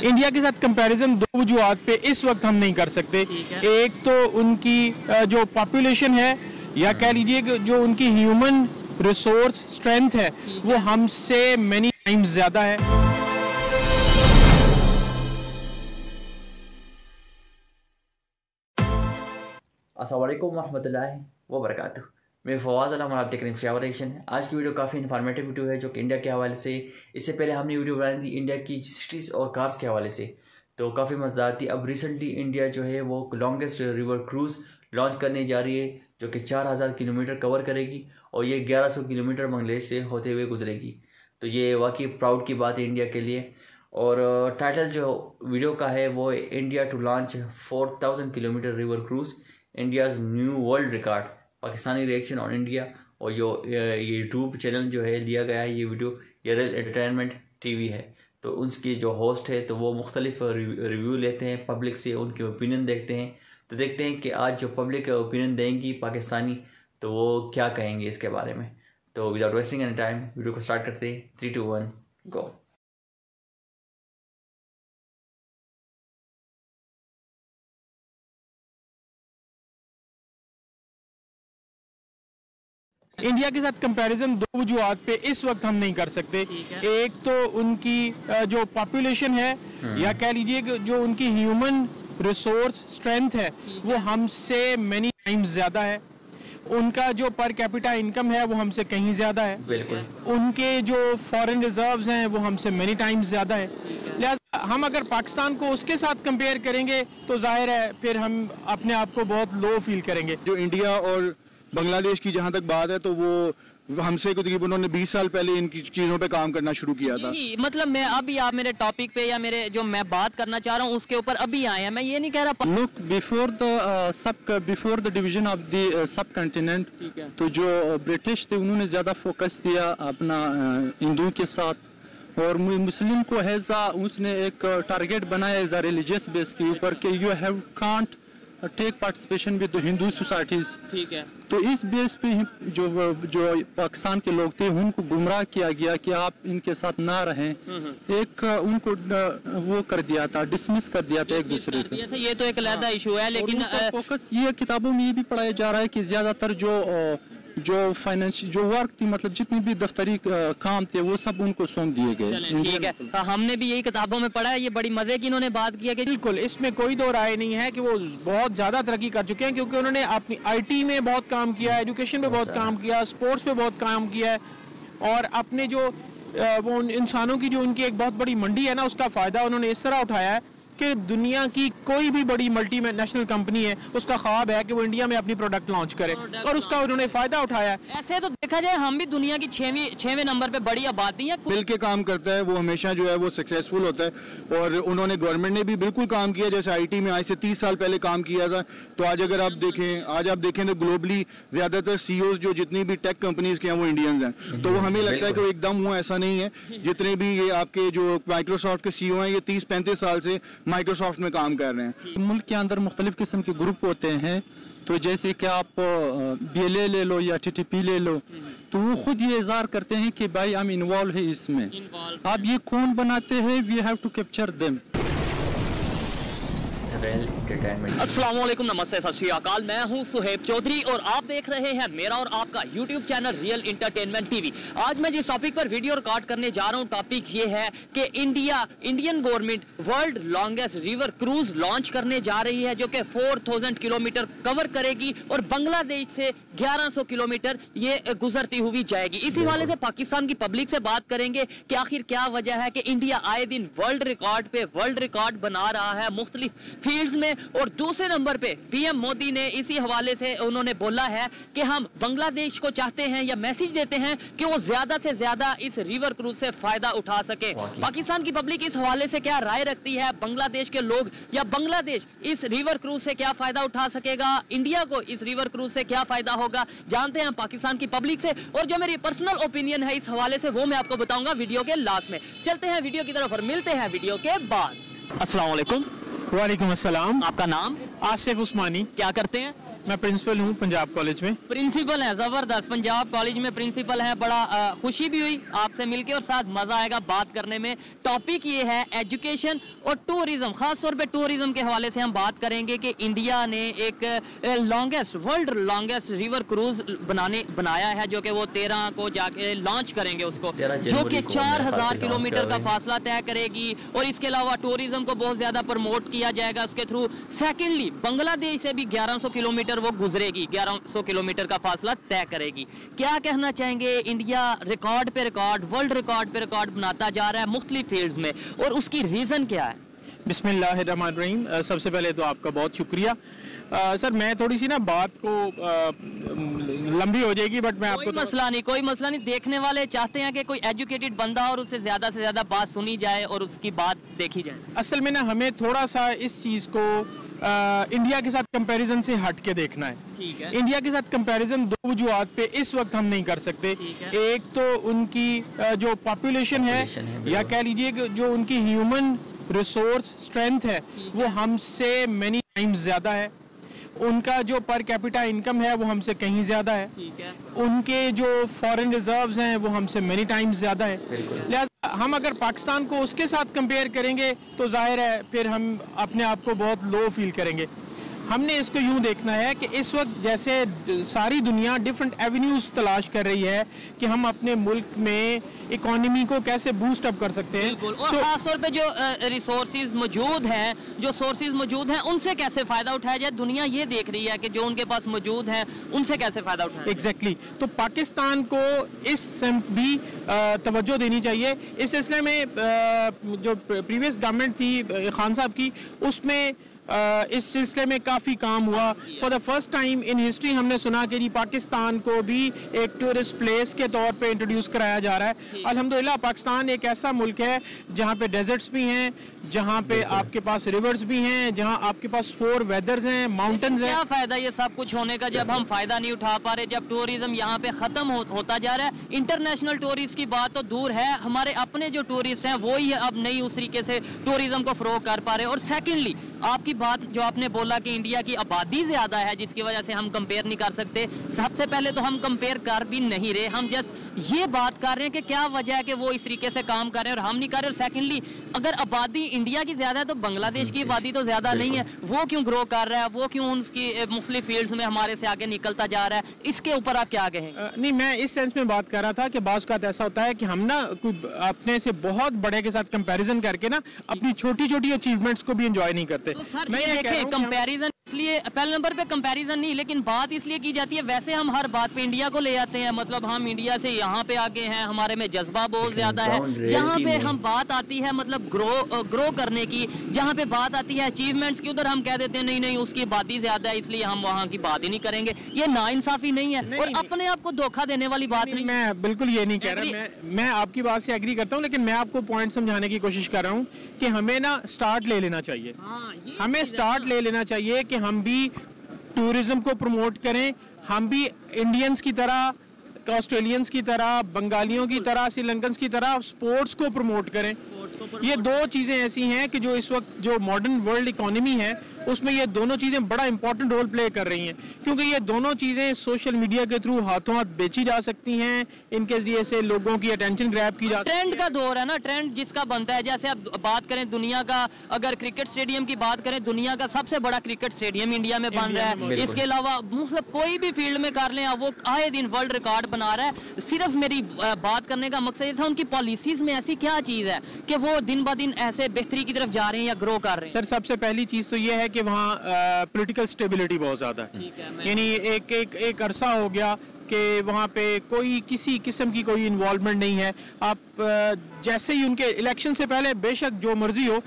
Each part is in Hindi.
इंडिया के साथ कंपैरिजन दो वजूहात पे इस वक्त हम नहीं कर सकते। एक तो उनकी जो पॉपुलेशन है या कह लीजिए कि जो उनकी ह्यूमन रिसोर्स स्ट्रेंथ है वो हमसे मैनी टाइम्स ज्यादा है। अस्सलाम वालेकुम रहमतुल्लाहि व बरकातुहू। मैं फवाज़ अलम और आप देख रहे हैं फ्लावर एक्शन। आज की वीडियो काफ़ी इन्फॉर्मेटिव वीडियो है जो कि इंडिया के हवाले से, इससे पहले हमने वीडियो बनाई थी इंडिया की सिटीज़ और कार्स के हवाले से, तो काफ़ी मज़ेदार थी। अब रिसेंटली इंडिया जो है वो लॉन्गेस्ट रिवर क्रूज़ लॉन्च करने जा रही है जो कि 4000 किलोमीटर कवर करेगी और ये 1100 किलोमीटर बांग्लादेश से होते हुए गुजरेगी। तो ये वाकई प्राउड की बात है इंडिया के लिए। और टाइटल जो वीडियो का है वो India to launch 4000 kilometre river cruise, India's new world record, Pakistani reaction on India. और जो ये यूट्यूब चैनल जो है लिया गया है ये वीडियो, ये रियल एंटरटेनमेंट टीवी है, तो उसकी जो होस्ट है तो वो मुख्तलिफ रिव्यू लेते हैं पब्लिक से, उनके ओपिनियन देखते हैं। तो देखते हैं कि आज जो पब्लिक ओपिनियन देंगी पाकिस्तानी तो वो क्या कहेंगे इसके बारे में। तो without wasting any time video को स्टार्ट करते हैं। 3, 2, 1 गो। इंडिया के साथ कंपैरिजन दो वजूहात पे इस वक्त हम नहीं कर सकते। एक तो उनकी जो पॉपुलेशन है या कह लीजिए कि जो उनकी ह्यूमन रिसोर्स स्ट्रेंथ है वो हमसे मैनी टाइम्स ज्यादा है। उनका जो पर कैपिटा इनकम है वो हमसे कहीं ज्यादा है। बिल्कुल। उनके जो फॉरेन रिजर्व्स हैं वो हमसे मैनी टाइम्स ज्यादा है। लिहाजा हम अगर पाकिस्तान को उसके साथ कंपेयर करेंगे तो जाहिर है फिर हम अपने आप को बहुत लो फील करेंगे। जो इंडिया और बांग्लादेश की जहाँ तक बात है तो वो हमसे तकरीबन उन्होंने 20 साल पहले इन चीज़ों पे काम करना शुरू किया था। मतलब मैं अभी आप मेरे टॉपिक पे या मेरे जो मैं बात करना चाह रहा हूँ उसके ऊपर अभी आए हैं, मैं ये नहीं कह रहा। Look before the division of the sub continent, तो जो ब्रिटिश थे उन्होंने ज़्यादा फोकस दिया अपना हिंदुओं के साथ, और मुस्लिम को हैज़ा उसने एक टारगेट बनाया एज अ रिलीजियस बेस के ऊपर कि you have can't take participation with Hindu societies. ठीक है। तो इस बेस पे जो पाकिस्तान के लोग थे उनको गुमराह किया गया कि आप इनके साथ ना रहें। एक उनको वो कर दिया था, डिसमिस कर दिया था एक दूसरे को। ये तो एक अलग इशू है, लेकिन फोकस ये किताबों में ये भी पढ़ाया जा रहा है कि ज्यादातर जो फाइनेंशियल जो वर्क थी, मतलब जितनी भी दफ्तरी काम थे वो सब उनको सौंप दिए गए। ठीक है, हमने भी यही किताबों में पढ़ा है। ये बड़ी मजे की इन्होंने बात की है कि बिल्कुल इसमें कोई दो राय नहीं है कि वो बहुत ज्यादा तरक्की कर चुके हैं, क्योंकि उन्होंने अपनी IT में बहुत काम किया है, एजुकेशन पे बहुत काम किया, स्पोर्ट्स पे बहुत काम किया है, और अपने जो वो इंसानों की जो उनकी एक बहुत बड़ी मंडी है ना उसका फायदा उन्होंने इस तरह उठाया है कि दुनिया की कोई भी बड़ी मल्टीनेशनल कंपनी है उसका ख्वाब है कि वो इंडिया में अपनी प्रोडक्ट लॉन्च करे, और उसका उन्होंने फायदा उठाया है। ऐसे तो देखा जाए हम भी दुनिया की 6वें नंबर पे बड़ी आबादी है। मिल के काम करता है वो हमेशा जो है वो सक्सेसफुल होता है, और उन्होंने गवर्नमेंट ने भी बिल्कुल काम किया। जैसे IT में आज से 30 साल पहले काम किया था, तो आज अगर आप देखें तो ग्लोबली ज्यादातर CEOs जो जितनी भी टेक कंपनीज के हैं वो इंडियंस हैं। तो वो हमें लगता है कि वो एकदम हुआ ऐसा नहीं है। जितने भी ये आपके जो माइक्रोसॉफ्ट के CEO हैं ये 30-35 साल से माइक्रोसॉफ्ट में काम कर रहे हैं। मुल्क के अंदर मुख्तलिफ किस्म के ग्रुप होते हैं, तो जैसे कि आप BLA ले लो या TTP ले लो, तो वो खुद ये इज़हार करते हैं कि भाई हम इन्वॉल्व है इसमें। आप ये कौन बनाते हैं, we have to capture them. अस्सलाम वालेकुम, नमस्ते, सत श्री अकाल। मैं हूं सुहेब चौधरी और आप देख रहे हैं मेरा और आपका YouTube channel real entertainment TV. आज मैं जिस टॉपिक पर वीडियो रिकॉर्ड करने जा रहा हूं टॉपिक ये है कि Indian government world longest river cruise launch करने जा रही है जो कि 4000 किलोमीटर कवर करेगी और बांग्लादेश से 1100 किलोमीटर ये गुजरती हुई जाएगी। इसी हवाले से पाकिस्तान की पब्लिक से बात करेंगे कि आखिर क्या वजह है कि इंडिया आए दिन वर्ल्ड रिकॉर्ड पे वर्ल्ड रिकॉर्ड बना रहा है मुख्तलिफ फील्ड्स में। और दूसरे नंबर पे PM मोदी ने इसी हवाले से उन्होंने बोला है कि हम बांग्लादेश को चाहते हैं या मैसेज देते हैं कि वो ज्यादा से ज्यादा इस रिवर क्रूज से फायदा उठा सके। पाकिस्तान की पब्लिक इस हवाले से क्या राय रखती है, बांग्लादेश के लोग या बांग्लादेश इस रिवर क्रूज से क्या फायदा उठा सकेगा, इंडिया को इस रिवर क्रूज से क्या फायदा होगा, जानते हैं पाकिस्तान की पब्लिक से। और जो मेरी पर्सनल ओपिनियन है इस हवाले से वो मैं आपको बताऊंगा वीडियो के लास्ट में। चलते हैं वीडियो की तरफ और मिलते हैं वीडियो के बाद। अस्सलाम वालेकुम। वालेकुम अस्सलाम। आपका नाम? आसिफ उस्मानी। क्या करते हैं? मैं प्रिंसिपल हूँ पंजाब कॉलेज में। प्रिंसिपल है, जबरदस्त। पंजाब कॉलेज में प्रिंसिपल है, बड़ा खुशी भी हुई आपसे मिलके और साथ मजा आएगा बात करने में। टॉपिक ये है एजुकेशन और टूरिज्म, खास तौर पे टूरिज्म के हवाले से हम बात करेंगे कि इंडिया ने एक वर्ल्ड लॉन्गेस्ट रिवर क्रूज बनाया है, जो कि वो 13 को जाके लॉन्च करेंगे उसको, जो कि 4000 किलोमीटर का फासला तय करेगी और इसके अलावा टूरिज्म को बहुत ज्यादा प्रमोट किया जाएगा उसके थ्रू। सेकेंडली, बांग्लादेश से भी 1100 किलोमीटर वो गुजरेगी, 1100 किलोमीटर का फासला तय करेगी। क्या कहना चाहेंगे? इंडिया रिकॉर्ड पे रिकॉर्ड, वर्ल्ड रिकॉर्ड पे रिकॉर्ड बनाता जा रहा है मुख्तलिफ फील्ड्स में, और उसकी रीजन क्या है? बिस्मिल्लाहिर्रहमानिर्रहीम। सबसे पहले तो आपका बहुत शुक्रिया। सर, मैं थोड़ी सी ना बात को लंबी हो जाएगी, बट मैं आपको कोई मसला नहीं। देखने वाले चाहते हैं कि कोई एजुकेटेड बंदा और उससे ज्यादा से ज्यादा बात सुनी जाए और उसकी बात देखी जाए। असल में ना हमें थोड़ा सा इस चीज को इंडिया के साथ कंपैरिजन से हट के देखना है। ठीक है। इंडिया के साथ कंपैरिजन दो वजूहात पे इस वक्त हम नहीं कर सकते। एक तो उनकी जो पॉपुलेशन है या कह लीजिए कि जो उनकी ह्यूमन रिसोर्स स्ट्रेंथ है वो हमसे मैनी टाइम्स ज्यादा है। उनका जो पर कैपिटा इनकम है वो हमसे कहीं ज्यादा है। ठीक है। उनके जो फॉरेन रिजर्व्स हैं वो हमसे मैनी टाइम्स ज्यादा है। लिहाजा हम अगर पाकिस्तान को उसके साथ कंपेयर करेंगे तो जाहिर है फिर हम अपने आप को बहुत लो फील करेंगे। हमने इसको यूं देखना है कि इस वक्त जैसे सारी दुनिया डिफरेंट एवेन्यूज तलाश कर रही है कि हम अपने मुल्क में इकोनॉमी को कैसे बूस्ट अप कर सकते हैं। और तो खास तौर पे जो रिसोर्सेज मौजूद हैं, जो सोर्सेज मौजूद हैं, उनसे कैसे फायदा उठाया जाए। दुनिया ये देख रही है कि जो उनके पास मौजूद है उनसे कैसे फायदा उठाया जाए। एग्जैक्टली। तो पाकिस्तान को इस समत भी तवज्जो देनी चाहिए। इस सिलसिले में जो प्रीवियस गवर्नमेंट थी खान साहब की, उसमें इस सिलसिले में काफ़ी काम हुआ। For the first time in history हमने सुना कि जी पाकिस्तान को भी एक टूरिस्ट प्लेस के तौर पे इंट्रोड्यूस कराया जा रहा है। अल्हम्दुलिल्लाह पाकिस्तान एक ऐसा मुल्क है जहाँ पे डेजर्ट्स भी हैं, जहाँ पे आपके पास रिवर्स भी हैं, जहाँ आपके पास 4 वेदर्स हैं, माउंटेन्स हैं। क्या फायदा ये सब कुछ होने का जब हम फायदा नहीं उठा पा रहे, जब टूरिज्म यहाँ पे खत्म होता जा रहा है। इंटरनेशनल टूरिस्ट की बात तो दूर है, हमारे अपने जो टूरिस्ट हैं वो ही अब नहीं उस तरीके से टूरिज्म को फरोग कर पा रहे। और सेकेंडली, आपकी बात जो आपने बोला कि इंडिया की आबादी ज्यादा है जिसकी वजह से हम कंपेयर नहीं कर सकते। सबसे पहले तो हम कंपेयर कर भी नहीं रहे, हम जस्ट ये बात कर रहे हैं कि क्या वजह है कि वो इस तरीके से काम कर रहे हैं और हम नहीं कर रहे। और सेकेंडली, अगर आबादी इंडिया की ज्यादा है तो बांग्लादेश की आबादी तो ज्यादा नहीं है, वो क्यों ग्रो कर रहा है, वो क्यों उनकी मुख्तलिफ फील्ड्स में हमारे से आगे निकलता जा रहा है। इसके ऊपर आप क्या कहेंगे? नहीं, मैं इस सेंस में बात कर रहा था कि बाज़ औक़ात ऐसा होता है कि हम ना अपने से बहुत बड़े के साथ कंपैरिजन करके ना अपनी छोटी छोटी अचीवमेंट्स को भी एंजॉय नहीं करते। तो सर ये देखें, कंपैरिजन इसलिए पहले नंबर पे कंपैरिजन नहीं, लेकिन बात इसलिए की जाती है, वैसे हम हर बात पे इंडिया को ले आते हैं, मतलब हम इंडिया से यहाँ पे आगे हैं, हमारे में जज्बा बहुत ज्यादा है। जहाँ पे हम बात आती है मतलब ग्रो करने की, जहाँ पे बात आती है अचीवमेंट्स की, उधर हम कह देते हैं नहीं नहीं उसकी आबादी ज्यादा है इसलिए हम वहाँ की बात ही नहीं करेंगे। ये नाइंसाफी नहीं है और अपने आप को धोखा देने वाली बात नहीं। मैं बिल्कुल ये नहीं कह रहा, मैं आपकी बात से एग्री करता हूँ, लेकिन मैं आपको पॉइंट समझाने की कोशिश कर रहा हूँ कि हमें ना स्टार्ट ले लेना चाहिए। हमें स्टार्ट ले लेना चाहिए कि हम भी टूरिज्म को प्रमोट करें, हम भी इंडियंस की तरह, ऑस्ट्रेलियंस की तरह, बंगालियों की तरह, श्रीलंकन्स की तरह स्पोर्ट्स को प्रमोट करें। ये दो चीज़ें ऐसी हैं कि जो इस वक्त जो मॉडर्न वर्ल्ड इकोनॉमी है उसमें ये दोनों चीज़ें बड़ा इंपॉर्टेंट रोल प्ले कर रही हैं, क्योंकि ये दोनों चीज़ें सोशल मीडिया के थ्रू हाथों हाथ बेची जा सकती हैं, इनके जरिए से लोगों की अटेंशन ग्रैब की जा सकती है। ट्रेंड का दौर है ना, ट्रेंड जिसका बनता है। जैसे अब बात करें दुनिया का, अगर क्रिकेट स्टेडियम की बात करें, दुनिया का सबसे बड़ा क्रिकेट स्टेडियम इंडिया में बन रहा है। इसके अलावा मतलब कोई भी फील्ड में कर लें, वो आए दिन वर्ल्ड रिकॉर्ड बना रहा है। सिर्फ मेरी बात करने का मकसद ये था, उनकी पॉलिसीज में ऐसी क्या चीज़ है कि वो दिन ब दिन ऐसे बेहतरी की तरफ जा रहे हैं या ग्रो कर रहे हैं? सर, सबसे पहली चीज़ तो ये है कि वहाँ पॉलिटिकल स्टेबिलिटी बहुत ज़्यादा है। यानी एक अरसा हो गया कि वहाँ पे कोई किसी किस्म की कोई इन्वॉल्वमेंट नहीं है। आप जैसे ही उनके इलेक्शन से पहले बेशक जो मर्जी हो,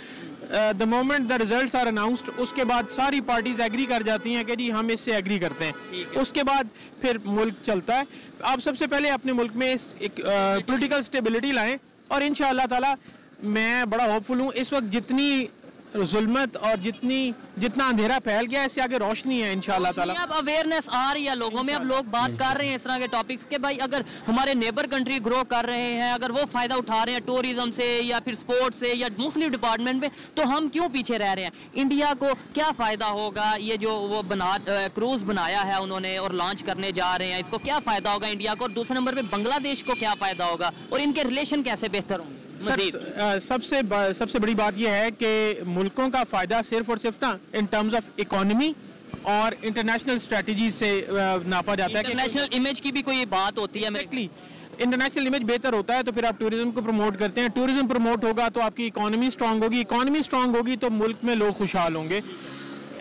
the moment the results are announced, उसके बाद सारी पार्टीज एग्री कर जाती हैं कि जी हम इससे एग्री करते हैं। उसके बाद फिर मुल्क चलता है। आप सबसे पहले अपने मुल्क में एक पॉलिटिकल स्टेबिलिटी लाएं और इंशाअल्लाह ताला मैं बड़ा होपफुल हूँ। इस वक्त जितनी जुल्मत और जितना अंधेरा फैल गया, इससे आगे रोशनी है इंशाल्लाह ताला। अब अवेयरनेस आ रही है लोगों में, अब लोग बात कर रहे हैं इस तरह के टॉपिक्स के भाई अगर हमारे नेबर कंट्री ग्रो कर रहे हैं, अगर वो फायदा उठा रहे हैं टूरिज्म से या फिर स्पोर्ट्स से या मुस्लिम डिपार्टमेंट में, तो हम क्यों पीछे रह रहे हैं? इंडिया को क्या फायदा होगा? ये जो वो क्रूज बनाया है उन्होंने और लॉन्च करने जा रहे हैं, इसको क्या फायदा होगा इंडिया को? और दूसरे नंबर पे बांग्लादेश को क्या फायदा होगा और इनके रिलेशन कैसे बेहतर होंगे? सबसे बड़ी बात यह है कि मुल्कों का फायदा सिर्फ और सिर्फ ना इन टर्म्स ऑफ इकोनॉमी और इंटरनेशनल स्ट्रेटजी से नापा जाता है। इंटरनेशनल इमेज की भी कोई बात होती है? इंटरनेशनल इमेज बेहतर होता है तो फिर आप टूरिज्म को प्रमोट करते हैं, टूरिज्म प्रमोट होगा तो आपकी इकोनॉमी स्ट्रांग होगी, इकोनॉमी स्ट्रांग होगी तो मुल्क में लोग खुशहाल होंगे।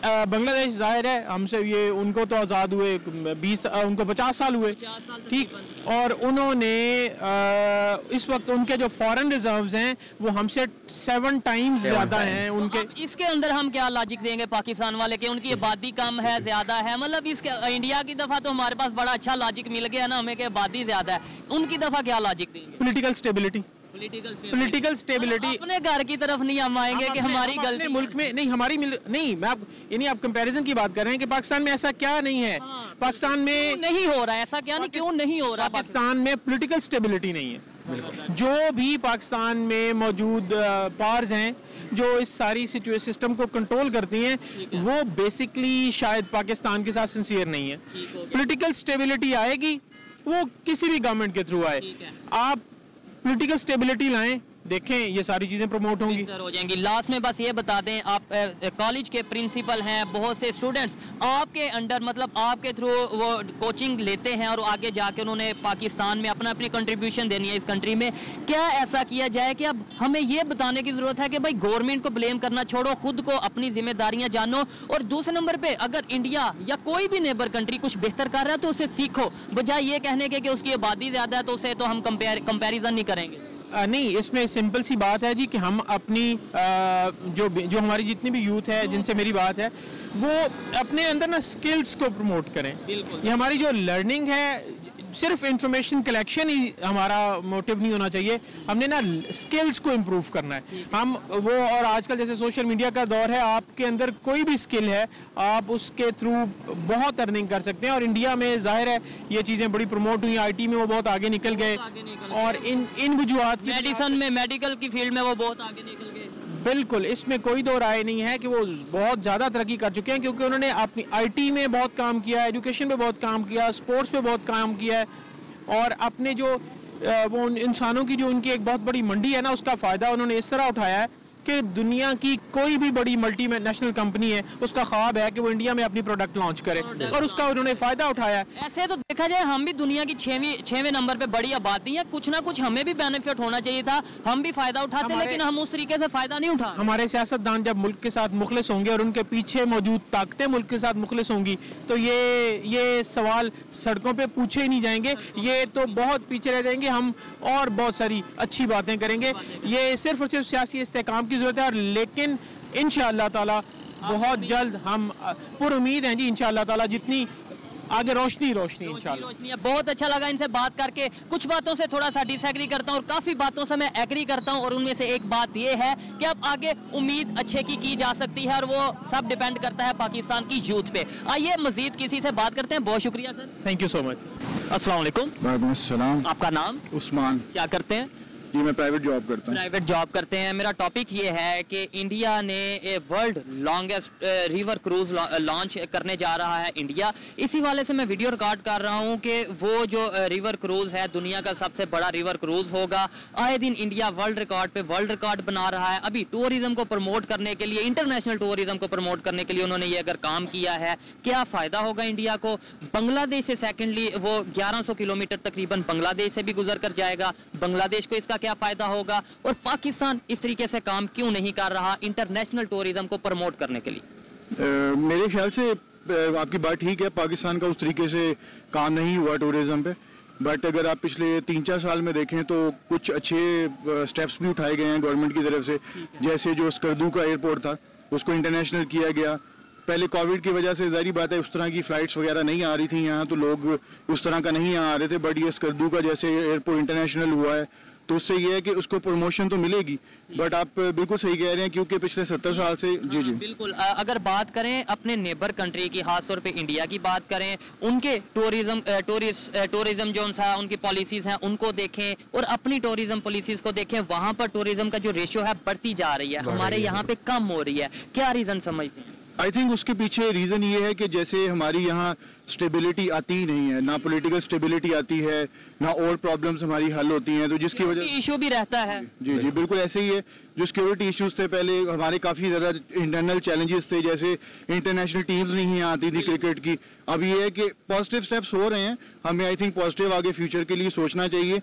बांग्लादेश जाहिर है हमसे ये उनको तो आज़ाद हुए उनको 50 साल हुए, ठीक, और उन्होंने इस वक्त उनके जो फॉरेन रिजर्व्स हैं वो हमसे 7 टाइम्स ज़्यादा हैं उनके। इसके अंदर हम क्या लॉजिक देंगे पाकिस्तान वाले कि उनकी आबादी कम है ज़्यादा है? मतलब इसके इंडिया की दफ़ा तो हमारे पास बड़ा अच्छा लॉजिक मिल गया ना हमें कि आबादी ज़्यादा है, उनकी दफ़ा क्या लॉजिक देंगे? Political stability. अपने घर की तरफ नहीं हम आएंगे कि हमारी गलती मुल्क में नहीं, हमारी नहीं, मैं आप कंपैरिजन की बात कर रहे हैं कि पाकिस्तान में ऐसा क्या नहीं है? पाकिस्तान में नहीं हो रहा है ऐसा, क्या नहीं, क्यों नहीं हो रहा? पाकिस्तान में पॉलिटिकल स्टेबिलिटी नहीं है। जो भी पाकिस्तान में मौजूद पावर्स हैं जो इस सारी सिस्टम को कंट्रोल करती हैं, वो बेसिकली शायद पाकिस्तान के साथ सिंसियर नहीं है। पॉलिटिकल स्टेबिलिटी आएगी वो किसी भी गवर्नमेंट के थ्रू आए, आप पॉलिटिकल स्टेबिलिटी लाएं, देखें ये सारी चीजें प्रमोट होंगी, हो जाएंगी। लास्ट में बस ये बता दें, आप कॉलेज के प्रिंसिपल हैं, बहुत से स्टूडेंट्स आपके अंडर मतलब आपके थ्रू वो कोचिंग लेते हैं और आगे जाके उन्होंने पाकिस्तान में अपनी कंट्रीब्यूशन देनी है इस कंट्री में। क्या ऐसा किया जाए कि अब हमें ये बताने की ज़रूरत है कि भाई गवर्नमेंट को ब्लेम करना छोड़ो, खुद को अपनी जिम्मेदारियाँ जानो, और दूसरे नंबर पर अगर इंडिया या कोई भी नेबर कंट्री कुछ बेहतर कर रहा है तो उसे सीखो, बजाय ये कहने के कि उसकी आबादी ज़्यादा है तो उसे तो हम कंपेरिजन नहीं करेंगे। नहीं, इसमें सिंपल सी बात है जी कि हम अपनी जो हमारी जितनी भी यूथ है जिनसे मेरी बात है वो अपने अंदर ना स्किल्स को प्रमोट करें। ये हमारी जो लर्निंग है, सिर्फ इंफॉर्मेशन कलेक्शन ही हमारा मोटिव नहीं होना चाहिए, हमने ना स्किल्स को इम्प्रूव करना है हम वो। और आजकल जैसे सोशल मीडिया का दौर है, आपके अंदर कोई भी स्किल है आप उसके थ्रू बहुत अर्निंग कर सकते हैं, और इंडिया में जाहिर है ये चीज़ें बड़ी प्रमोट हुई, IT में वो बहुत आगे निकल गए, और इन वजूहात मेडिसिन में, मेडिकल की फील्ड में वो बहुत आगे निकल गए। बिल्कुल, इसमें कोई दो राय नहीं है कि वो बहुत ज़्यादा तरक्की कर चुके हैं, क्योंकि उन्होंने अपनी IT में बहुत काम किया, एजुकेशन पे बहुत काम किया, स्पोर्ट्स पे बहुत काम किया है, और अपने जो वो इंसानों की जो उनकी एक बहुत बड़ी मंडी है ना, उसका फ़ायदा उन्होंने इस तरह उठाया है कि दुनिया की कोई भी बड़ी मल्टीनेशनल कंपनी है उसका ख्वाब है कि वो इंडिया में अपनी प्रोडक्ट लॉन्च करे, और उसका उन्होंने फायदा उठाया। ऐसे तो देखा जाए हम भी दुनिया की 6वें नंबर पे बड़ी आबादी है, कुछ ना कुछ हमें भी बेनिफिट होना चाहिए था, हम भी फायदा उठाते, लेकिन हम उस तरीके से फायदा नहीं उठा। हमारे सियासतदान जब मुल्क के साथ मुखलिस होंगे और उनके पीछे मौजूद ताकतें मुल्क के साथ मुखलिस होंगी तो ये सवाल सड़कों पे पूछे ही नहीं जाएंगे, ये तो बहुत पीछे रह जाएंगे, हम और बहुत सारी अच्छी बातें करेंगे। ये सिर्फ और सिर्फ सियासी इस्तेकाम की जरूरत है, लेकिन इंशाअल्लाह ताला बहुत जल्द हम पूरी उम्मीद हैं जी, इंशाअल्लाह ताला जितनी आगे रोशनी इंशाअल्लाह। बहुत अच्छा लगा इनसे बात करके, कुछ बातों से थोड़ा सा डिसएग्री करता हूँ और काफ़ी बातों से मैं एग्री करता हूँ, और उनमें से एक बात ये है कि अब आगे उम्मीद अच्छे की जा सकती है, और वो सब डिपेंड करता है पाकिस्तान की यूथ पे। आइए मजीद किसी से बात करते हैं। बहुत शुक्रिया sir, thank you so much. अस्सलाम वालेकुम। वालेकुम अस्सलाम। आपका नाम? उस्मान। क्या करते हैं? जी मैं प्राइवेट जॉब करता हूँ। प्राइवेट जॉब करते हैं। मेरा टॉपिक ये है कि इंडिया ने world longest river cruise launch करने जा रहा है इंडिया। इसी वाले से मैं वीडियो रिकॉर्ड कर रहा हूँ कि वो जो रिवर क्रूज है दुनिया का सबसे बड़ा रिवर क्रूज होगा। आए दिन इंडिया वर्ल्ड रिकॉर्ड बना रहा है। अभी टूरिज्म को प्रमोट करने के लिए, इंटरनेशनल टूरिज्म को प्रमोट करने के लिए उन्होंने ये अगर काम किया है, क्या फ़ायदा होगा इंडिया को? बांग्लादेश से सेकेंडली वो 1100 किलोमीटर तकरीबन बांग्लादेश से भी गुजर कर जाएगा, बांग्लादेश को इसका क्या फायदा होगा? और पाकिस्तान इस तरीके से काम क्यों नहीं कर रहा इंटरनेशनल टूरिज्म को प्रमोट करने के लिए? मेरे ख्याल से आपकी बात ठीक है, पाकिस्तान का उस तरीके से काम नहीं हुआ टूरिज्म पे, बट अगर आप पिछले 3-4 साल में देखें तो कुछ अच्छे स्टेप्स भी उठाए गए हैं गवर्नमेंट की तरफ से। जैसे जो स्कर्दू का एयरपोर्ट था उसको इंटरनेशनल किया गया। पहले कोविड की वजह से जाहिर बात है उस तरह की फ्लाइट्स वगैरह नहीं आ रही थी यहाँ, तो लोग उस तरह का नहीं आ रहे थे, बट ये स्कर्दू का जैसे एयरपोर्ट इंटरनेशनल हुआ है तो उससे ये है कि उसको प्रमोशन तो मिलेगी। बट आप बिल्कुल सही कह रहे हैं, क्योंकि पिछले 70 साल से जी जी बिल्कुल। अगर बात करें अपने नेबर कंट्री की, खासतौर पे इंडिया की बात करें, उनके टूरिज्म जो है उनकी पॉलिसीज हैं उनको देखें और अपनी टूरिज्म पॉलिसीज को देखें, वहां पर टूरिज्म का जो रेशियो है बढ़ती जा रही है, हमारे यहाँ पे कम हो रही है। क्या रीजन समझते हैं? आई थिंक उसके पीछे रीज़न ये है कि जैसे हमारी यहाँ स्टेबिलिटी आती ही नहीं है, ना पॉलिटिकल स्टेबिलिटी आती है, ना और प्रॉब्लम्स हमारी हल होती हैं, तो जिसकी वजह इशू भी रहता है। जी जी बिल्कुल ऐसे ही है। जो सिक्योरिटी इश्यूज थे पहले हमारे काफ़ी ज़्यादा इंटरनल चैलेंजेस थे, जैसे इंटरनेशनल टीम्स नहीं यहाँ आती थी क्रिकेट की। अब ये है कि पॉजिटिव स्टेप्स हो रहे हैं, हमें आई थिंक पॉजिटिव आगे फ्यूचर के लिए सोचना चाहिए।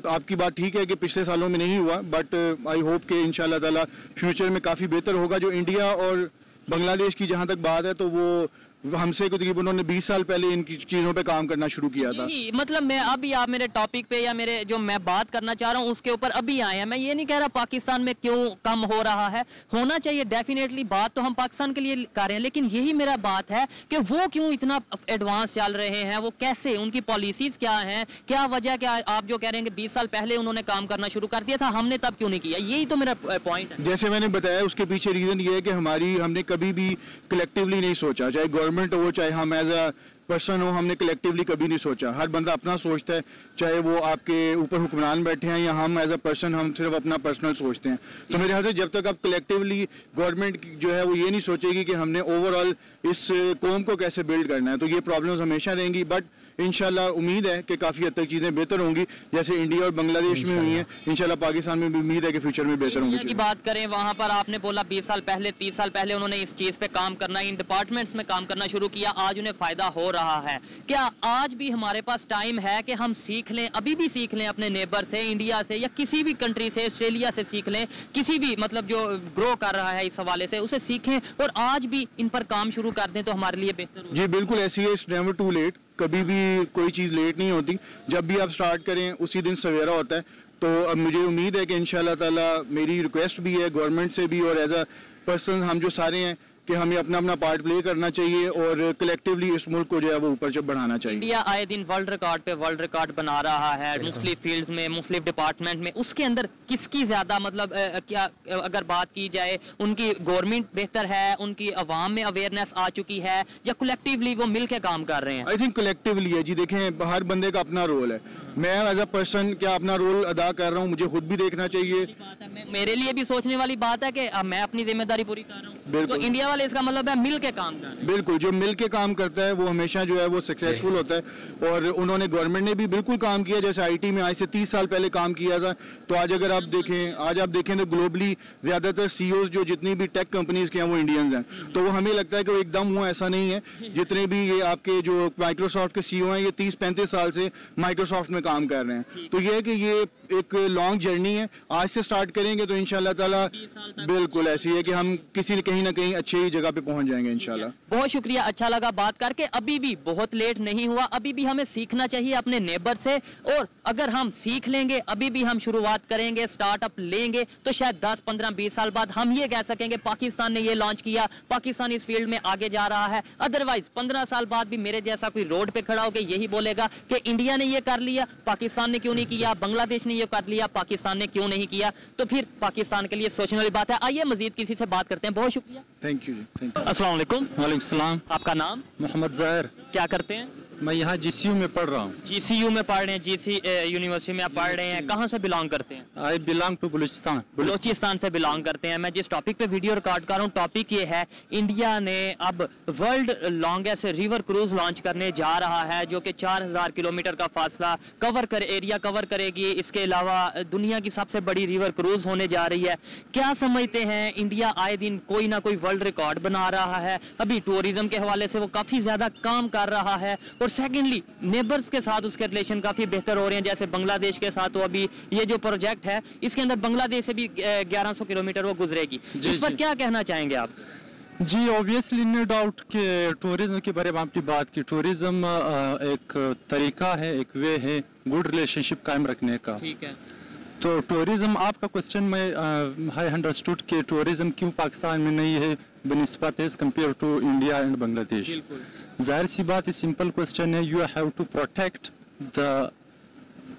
आपकी बात ठीक है कि पिछले सालों में नहीं हुआ, बट आई होप कि इंशाल्लाह ताला फ्यूचर में काफ़ी बेहतर होगा। जो इंडिया और बांग्लादेश की जहाँ तक बात है, तो वो हमसे तकरीबन उन्होंने 20 साल पहले इन चीज़ों पे काम करना शुरू किया था। मतलब मैं अभी आप मेरे टॉपिक पे या मेरे जो मैं बात करना चाह रहा हूँ उसके ऊपर अभी आए हैं। मैं ये नहीं कह रहा पाकिस्तान में क्यों कम हो रहा है, होना चाहिए डेफिनेटली, बात तो हम पाकिस्तान के लिए कर रहे हैं, लेकिन यही मेरा बात है कि वो क्यों इतना एडवांस चल रहे हैं, वो कैसे, उनकी पॉलिसीज क्या हैं, क्या वजह, क्या आप जो कह रहे हैं कि 20 साल पहले उन्होंने काम करना शुरू कर दिया था, हमने तब क्यों नहीं किया, यही तो मेरा पॉइंट है। जैसे मैंने बताया उसके पीछे रीज़न ये है कि हमने कभी भी कलेक्टिवली नहीं सोचा, चाहे गवर्नमेंट हो चाहे हम एज अ पर्सन हो, हमने कलेक्टिवली कभी नहीं सोचा। हर बंदा अपना सोचता है, चाहे वो आपके ऊपर हुक्मरान बैठे हैं या हम एज अ पर्सन हम सिर्फ अपना पर्सनल सोचते हैं। तो मेरे ख्याल से जब तक आप कलेक्टिवली गवर्नमेंट जो है वो ये नहीं सोचेगी कि हमने ओवरऑल इस कौम को कैसे बिल्ड करना है, तो ये प्रॉब्लम्स हमेशा रहेंगी। बट इंशाल्लाह उम्मीद है कि काफ़ी हद तक चीज़ें बेहतर होंगी, जैसे इंडिया और बांग्लादेश में हुई हैं, इंशाल्लाह पाकिस्तान में भी उम्मीद है कि फ्यूचर में बेहतर होंगी। की बात करें, वहाँ पर आपने बोला 20 साल पहले 30 साल पहले उन्होंने इस चीज़ पे काम करना, इन डिपार्टमेंट्स में काम करना शुरू किया, आज उन्हें फ़ायदा हो रहा है। क्या आज भी हमारे पास टाइम है कि हम सीख लें, अभी भी सीख लें अपने नेबर से, इंडिया से या किसी भी कंट्री से, ऑस्ट्रेलिया से सीख लें, किसी भी मतलब जो ग्रो कर रहा है इस हवाले से उसे सीखें और आज भी इन पर काम शुरू कर दें तो हमारे लिए बेहतर हो। जी बिल्कुल ऐसी है, इट्स नेवर टू लेट, कभी भी कोई चीज़ लेट नहीं होती, जब भी आप स्टार्ट करें उसी दिन सवेरा होता है। तो अब मुझे उम्मीद है कि इंशाल्लाह ताला, मेरी रिक्वेस्ट भी है गवर्नमेंट से भी और एज अ पर्सन हम जो सारे हैं कि हमें अपना अपना पार्ट प्ले करना चाहिए और कलेक्टिवली इस मुल्क को जो है वो ऊपर जब बढ़ाना चाहिए। इंडिया आए दिन वर्ल्ड रिकॉर्ड पे वर्ल्ड रिकॉर्ड बना रहा है मुख्तलिफ फील्ड्स में, मुख्तलिफ डिपार्टमेंट में, उसके अंदर किसकी ज्यादा मतलब क्या अगर बात की जाए, उनकी गवर्नमेंट बेहतर है, उनकी अवाम में अवेयरनेस आ चुकी है या कलेक्टिवली वो मिल के काम कर रहे हैं? आई थिंक कलेक्टिवली है जी। देखें हर बंदे का अपना रोल है, मैं एज अ पर्सन क्या अपना रोल अदा कर रहा हूँ, मुझे खुद भी देखना चाहिए। मेरे लिए भी सोचने वाली बात है कि मैं अपनी जिम्मेदारी पूरी कर रहा हूँ, तो इंडिया वाले इसका मतलब है मिल के काम कर रहे हैं। बिल्कुल, जो मिल के काम करता है वो हमेशा जो है वो सक्सेसफुल होता है। और उन्होंने गवर्नमेंट ने भी बिल्कुल काम किया, जैसे आईटी में आज से 30 साल पहले काम किया था। तो आज अगर आप देखें तो ग्लोबली ज्यादातर सीईओज जो जितनी भी टेक कंपनीज के हैं वो इंडियंस हैं। तो वो हमें लगता है कि वो एकदम हुआ, ऐसा नहीं है। जितने भी ये आपके जो माइक्रोसॉफ्ट के सीईओ हैं, ये 30-35 साल से माइक्रोसॉफ्ट में काम कर रहे हैं। तो ये है कि ये एक लॉन्ग जर्नी है, आज से स्टार्ट करेंगे तो इंशाल्लाह ताला बिल्कुल ऐसी है कि हम किसी कहीं ना कहीं अच्छी जगह पे पहुंच जाएंगे इंशाल्लाह। बहुत शुक्रिया, अच्छा लगा बात करके। अभी भी बहुत लेट नहीं हुआ, अभी भी हमें सीखना चाहिए अपने नेबर से, और अगर हम सीख लेंगे, अभी भी हम शुरुआत करेंगे, स्टार्टअप लेंगे, तो शायद 10, 15, 20 साल बाद हम ये कह सकेंगे पाकिस्तान ने ये लॉन्च किया, पाकिस्तान इस फील्ड में आगे जा रहा है। अदरवाइज 15 साल बाद भी मेरे जैसा कोई रोड पे खड़ा होकर यही बोलेगा कि इंडिया ने ये कर लिया, पाकिस्तान ने क्यों नहीं किया, बांग्लादेश ने ये कर लिया, पाकिस्तान ने क्यों नहीं किया। तो फिर पाकिस्तान के लिए सोचने वाली बात है। आइए मजीद किसी से बात करते हैं। बहुत शुक्रिया, थैंक यू। अस्सलाम वालेकुम। वालेकुम सलाम। आपका नाम? मोहम्मद ज़ाहिर। क्या करते हैं? मैं यहाँ जीसीयू में पढ़ रहा हूँ। जीसीयू में पढ़ रहे हैं, जीसी यूनिवर्सिटी में आप पढ़ रहे हैं। कहाँ से बिलोंग करते हैं? I belong to Balochistan. Balochistan से बिलोंग करते हैं। मैं जिस टॉपिक पे वीडियो रिकॉर्ड कर रहा हूँ, टॉपिक ये है, इंडिया ने अब world longest river cruise launch करने जा रहा है, जो कि 4000 किलोमीटर का फासला एरिया कवर करेगी। इसके अलावा दुनिया की सबसे बड़ी रिवर क्रूज होने जा रही है। क्या समझते हैं, इंडिया आए दिन कोई ना कोई वर्ल्ड रिकॉर्ड बना रहा है। अभी टूरिज्म के हवाले से वो काफ़ी ज़्यादा काम कर रहा है, और सेकेंडली नेबर्स के साथ उसके रिलेशन काफ़ी बेहतर हो रहे हैं। जैसे बांग्लादेश के साथ, तो अभी ये जो प्रोजेक्ट है इसके अंदर बांग्लादेश से भी 1100 किलोमीटर वो गुजरेगी। इस पर क्या कहना चाहेंगे आप? जी ऑब्वियसली नो डाउट कि टूरिज्म के बारे में आपने बात की। टूरिज्म एक तरीका है, एक वे है गुड रिलेशनशिप कायम रखने का। ठीक है। तो टूरिज्म, आपका क्वेश्चन में आई अंडरस्टूड कि टूरिज्म क्यों पाकिस्तान में नहीं है बनिस्बत as compare to India and Bangladesh. जाहिर सी बात है, सिंपल क्वेश्चन है, you have to protect the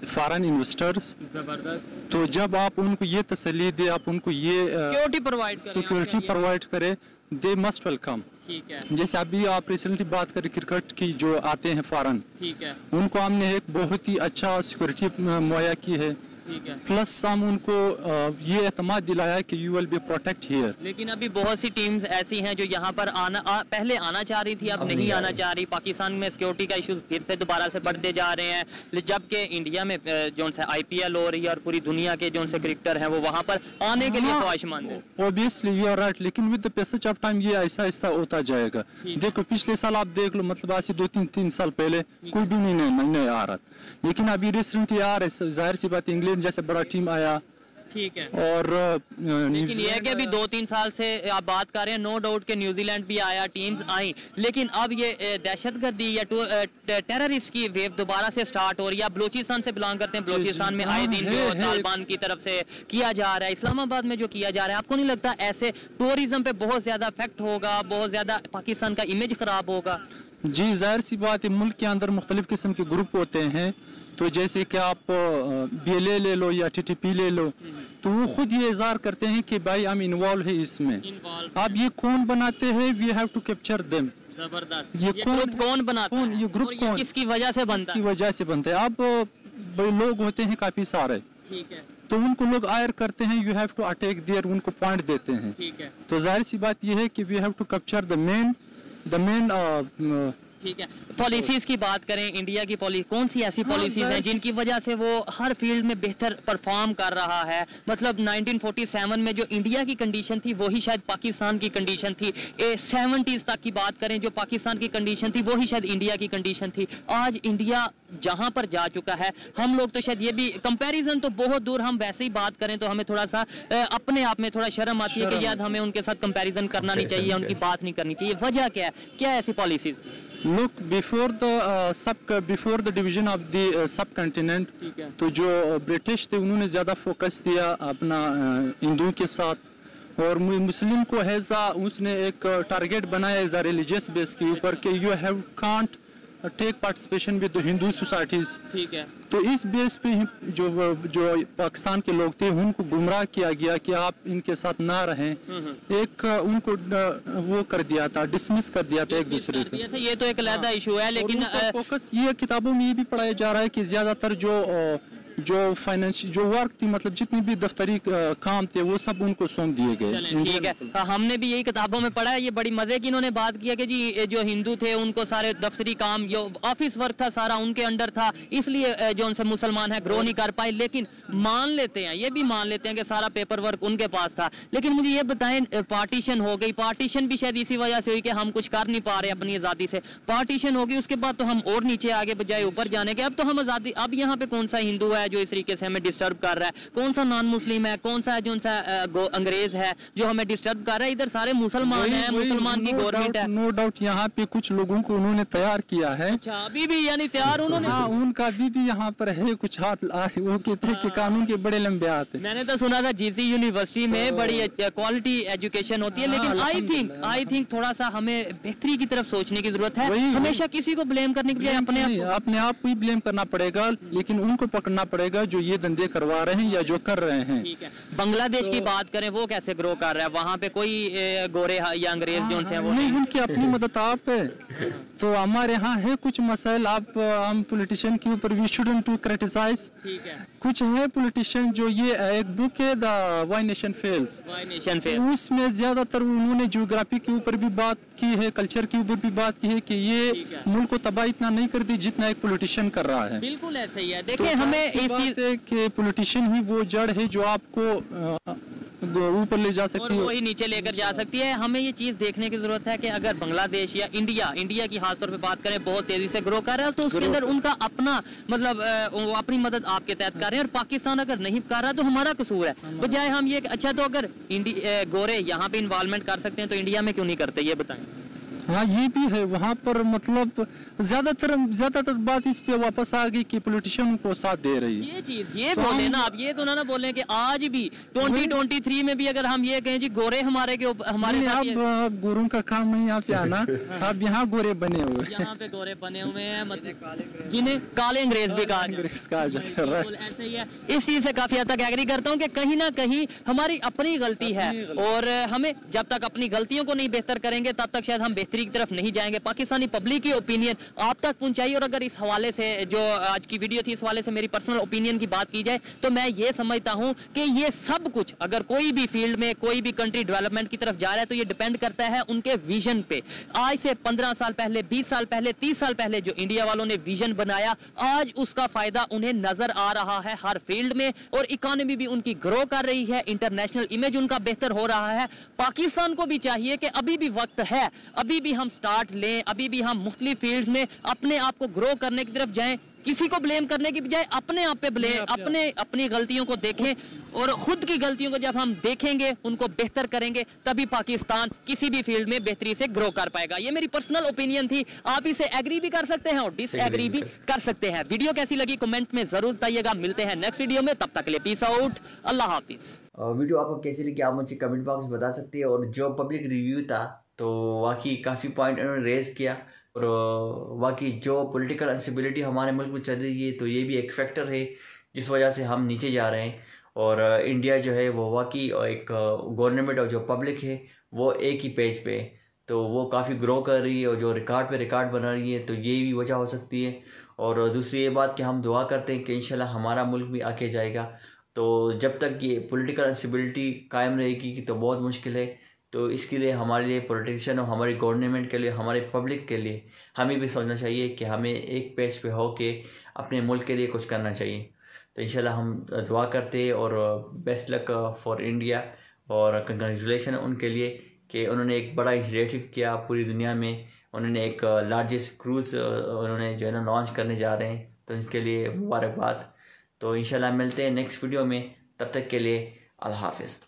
foreign investors. जबरदस्त। तो जब आप उनको ये तसल्ली दे, आप उनको ये सिक्योरिटी प्रोवाइड करे, दे मस्ट वेलकम। ठीक है। जैसे अभी आप रिसेंटली बात करें क्रिकेट की, जो आते हैं फॉरेन, ठीक है, उनको हमने एक बहुत ही अच्छा सिक्योरिटी मुहैया की है। ठीक है। प्लस हम उनको ये एतमाद दिलाया कि you will be protect here. लेकिन अभी बहुत सी टीम्स ऐसी हैं जो यहाँ पर पहले आना चाह रही थी, अब नहीं आना चाह रही। पाकिस्तान में सिक्योरिटी का इश्यूज फिर से दोबारा से बढ़ते जा रहे हैं, जबकि इंडिया में जो से IPL हो रही है और पूरी दुनिया के जो से क्रिकेटर हैं वो वहाँ पर आने के लिए ख्वाहिशमंद है। ऑब्वियसली यू आर राइट, लेकिन with the passage of time ये ऐसा ऐसा होता जाएगा। देखो पिछले साल आप देख लो, मतलब आज से 2-3 साल पहले कोई भी नहीं आ रहा, लेकिन अभी रिसेंटली आ रहे। जाहिर सी बात, इंग्लैंड जैसे बड़ा टीम आया। ठीक है। और लेकिन ये है कि अभी 2-3 साल से आप बात कर रहे हैं, नो डाउट के न्यूजीलैंड भी आया, टीम्स आई, लेकिन अब ये दहशतगर्दी या टेररिस्ट की वेव दोबारा से स्टार्ट हो रही है। बलूचिस्तान से बिलोंग करते हैं, बलूचिस्तान में आए दिन जो तालिबान की तरफ से किया जा रहा है, इस्लामाबाद में जो किया जा रहा है, आपको नहीं लगता ऐसे टूरिज्म पे बहुत ज्यादा इफेक्ट होगा, बहुत ज्यादा पाकिस्तान का इमेज खराब होगा? जी जाहिर सी बात है, मुल्क के अंदर मुख्तलिफ किस्म के ग्रुप होते हैं। तो जैसे कि आप BLA ले लो या TTP ले लो, तो वो खुद ये इज़हार करते हैं कि भाई हम इन्वॉल्व है इसमें। अब ये कौन बनाते हैं, we have to capture them. जबरदस्त। ये ग्रुप कौन बनाता है? ये ग्रुप कौन, किसकी वजह से बनता है? किसकी वजह से बनते हैं? अब लोग होते हैं काफी सारे, ठीक है, तो उनको लोग आयर करते हैं, you have to attack there, उनको पॉइंट देते हैं। ठीक है। तो जाहिर सी बात ये है कि we have to capture the main ठीक है। पॉलिसीज की बात करें, इंडिया की कौन सी ऐसी पॉलिसीज हैं जिनकी वजह से वो हर फील्ड में बेहतर परफॉर्म कर रहा है? मतलब 1947 में जो इंडिया की कंडीशन थी वही शायद पाकिस्तान की कंडीशन थी। 70s तक की बात करें, जो पाकिस्तान की कंडीशन थी वही शायद इंडिया की कंडीशन थी। आज इंडिया जहां पर जा चुका है, हम लोग तो शायद ये भी कंपैरिजन तो बहुत दूर, हम वैसे ही बात करें तो हमें थोड़ा सा अपने आप में थोड़ा शर्म आती है कि यार हमें उनके साथ कंपैरिजन करना नहीं चाहिए, उनकी बात नहीं करनी चाहिए। वजह क्या है, क्या ऐसी policies? Look, before the division of the subcontinent, तो जो ब्रिटिश थे उन्होंने ज़्यादा फोकस दिया अपना हिंदुओं के साथ, और मुस्लिम को हैज़ा उसने एक टारगेट बनाया एज अ रिलीजियस बेस के ऊपर कि you have can't take participation with Hindu societies. ठीक है। तो इस बेस पे ही जो पाकिस्तान के लोग थे उनको गुमराह किया गया कि आप इनके साथ ना रहें। एक उनको वो कर दिया था, डिसमिस कर दिया था एक दूसरे को। ये तो एक अलग इशू है, लेकिन फोकस ये किताबों में ये भी पढ़ाया जा रहा है कि ज्यादातर जो फाइनेंशियल जो वर्क थी, मतलब जितनी भी दफ्तरी काम थे वो सब उनको सौंप दिए गए। ठीक है, हमने भी यही किताबों में पढ़ा है। ये बड़ी मजे की इन्होंने बात किया कि जी जो हिंदू थे उनको सारे दफ्तरी काम, जो ऑफिस वर्क था सारा उनके अंडर था, इसलिए जो उनसे मुसलमान है ग्रो नहीं कर पाए। लेकिन मान लेते हैं, ये भी मान लेते हैं कि सारा पेपर वर्क उनके पास था। लेकिन मुझे ये बताएं, पार्टीशन हो गई, पार्टीशन भी शायद इसी वजह से हुई कि हम कुछ कर नहीं पा रहे अपनी आज़ादी से। पार्टीशन होगी, उसके बाद तो हम और नीचे आगे बजाय ऊपर जाने के। अब तो हम आज़ादी, अब यहाँ पे कौन सा हिंदू है जो इस तरीके से हमें डिस्टर्ब कर रहा है, कौन सा नॉन मुस्लिम है, कौन सा जो अंग्रेज है जो हमें डिस्टर्ब कर रहा है? इधर सारे मुसलमान हैं, मुसलमान की गवर्नमेंट है। नो डाउट यहाँ पे कुछ लोगों को उन्होंने तैयार किया है। अच्छा, अभी भी यानी तैयार उन्होंने? हाँ, उनका अभी भी यहाँ पर है कुछ हाथ, वो कहते हैं कि कानून के बड़े लंबे हाथ हैं। मैंने तो सुना था GC यूनिवर्सिटी में बड़ी क्वालिटी एजुकेशन होती है, लेकिन आई थिंक थोड़ा सा हमें बेहतरी की तरफ सोचने की जरूरत है। हमेशा किसी को ब्लेम करने के लिए अपने आप को ही ब्लेम करना पड़ेगा, लेकिन उनको पकड़ना पड़ेगा जो ये धंधे करवा रहे हैं या जो कर रहे हैं। ठीक है। बांग्लादेश की बात करें, वो कैसे ग्रो कर रहा है? वहाँ पे कोई गोरे या अंग्रेज जो हैं वो नहीं, उनकी अपनी मदद आप है। तो हमारे यहाँ है कुछ मसाइल, आप हम पॉलिटिशियन के ऊपर वी शुडंट टू क्रिटिसाइज। ठीक है। कुछ है पॉलिटिशियन जो ये एक बुक है द व्हाई नेशन फेल्स, उसमें ज्यादातर उन्होंने ज्योग्राफी के ऊपर भी बात की है, कल्चर के ऊपर भी बात की है कि ये मुल्क को तबाह इतना नहीं करती जितना एक पॉलिटिशियन कर रहा है। बिल्कुल ऐसा ही है। देखिए, हमें इस बात है कि पॉलिटिशियन ही वो जड़ है जो आपको ऊपर ले जा सकती है, वही नीचे लेकर जा सकती है। हमें ये चीज देखने की जरूरत है कि अगर बांग्लादेश या इंडिया की खासतौर पे बात करें बहुत तेजी से ग्रो कर रहा है, तो उसके अंदर उनका अपना मतलब अपनी मदद आपके तहत कर रहे हैं, और पाकिस्तान अगर नहीं कर रहा तो हमारा कसूर है। बजाय हम ये अच्छा, तो अगर गोरे यहाँ पे इन्वॉल्वमेंट कर सकते हैं तो इंडिया में क्यों नहीं करते, ये बताएं। हाँ ये भी है, वहाँ पर मतलब ज्यादातर बात इस पे वापस आ गई कि पॉलिटिशियन को साथ दे रही है। ये चीज ये तो बोले ना, आप ये तो ना बोले कि आज भी 2023 में भी अगर हम ये कहें जी गोरे हमारे आप गोरों का काम नहीं, आप आना आप यहाँ गोरे बने हुए, यहाँ पे गोरे बने हुए हैं, मतलब जिन्हें काले अंग्रेज भी कहा जाता है, ऐसे ही है। इस चीज से काफी हद तक एग्री करता हूँ कि कहीं ना कहीं हमारी अपनी गलती है, और हमें जब तक अपनी गलतियों को नहीं बेहतर करेंगे तब तक शायद हम बेहतरी की तरफ नहीं जाएंगे। पाकिस्तानी पब्लिक की ओपिनियन आप तक पहुंचाइए, और अगर इस हवाले से जो आज की वीडियो थी इस हवाले से मेरी पर्सनल ओपिनियन की बात की जाए तो मैं ये समझता हूं कि ये सब कुछ अगर कोई भी फील्ड में कोई भी कंट्री डेवलपमेंट की तरफ जा रहा है तो ये डिपेंड करता है उनके विजन पे। आज से 15 साल पहले, 20 साल पहले, 30 साल पहले जो इंडिया वालों ने विजन बनाया, आज उसका फायदा उन्हें नजर आ रहा है हर फील्ड में, और इकोनॉमी भी उनकी ग्रो कर रही है, इंटरनेशनल इमेज उनका बेहतर हो रहा है। पाकिस्तान को भी चाहिए कि अभी भी वक्त है, अभी भी हम स्टार्ट लें, अभी भी हम मुख्तलिफ फील्ड्स में अपने आप को ग्रो करने की तरफ जाएं, किसी को ब्लेम करने की बजाय अपने आप पे ब्लेम, अपनी गलतियों को देखें, और खुद की गलतियों को जब हम देखेंगे उनको बेहतर करेंगे तभी पाकिस्तान किसी भी फील्ड में बेहतरी से ग्रो कर पाएगा। ये मेरी पर्सनल ओपिनियन थी, आप इसे एग्री भी कर सकते हैं और डिसएग्री भी कर सकते हैं। वीडियो कैसी लगी कमेंट में जरूर बताइएगा। मिलते हैं नेक्स्ट वीडियो में, तब तक के लिए पीस आउट, अल्लाह हाफिज। वीडियो आपको कैसी लगी आप मुझे कमेंट बॉक्स में बता सकते हैं। और जो पब्लिक रिव्यू था तो वाकई काफ़ी पॉइंट उन्होंने रेज किया, और वाकई जो पॉलिटिकल इंस्टेबिलिटी हमारे मुल्क में चल रही है तो ये भी एक फैक्टर है जिस वजह से हम नीचे जा रहे हैं। और इंडिया जो है वो वाकई एक गवर्नमेंट और जो पब्लिक है वो एक ही पेज पे है, तो वो काफ़ी ग्रो कर रही है और जो रिकॉर्ड पे रिकॉर्ड बना रही है, तो ये भी वजह हो सकती है। और दूसरी ये बात कि हम दुआ करते हैं कि इंशाल्लाह हमारा मुल्क भी आके जाएगा। तो जब तक ये पॉलिटिकल इंस्टेबिलिटी कायम रहेगी तो बहुत मुश्किल है। तो इसके लिए हमारे लिए पॉलिटिशियन और हमारी गवर्नमेंट के लिए, हमारे पब्लिक के लिए हमें भी सोचना चाहिए कि हमें एक पेज पे हो के अपने मुल्क के लिए कुछ करना चाहिए। तो इंशाल्लाह हम दुआ करते हैं और बेस्ट लक फॉर इंडिया, और कंग्रेचुलेशन उनके लिए कि उन्होंने एक बड़ा इनिशिएटिव किया पूरी दुनिया में। उन्होंने एक लार्जेस्ट क्रूज़ उन्होंने जो है ना लॉन्च करने जा रहे हैं, तो इसके लिए मुबारकबाद। तो इंशाल्लाह मिलते हैं नेक्स्ट वीडियो में, तब तक के लिए अल्लाह हाफिज़।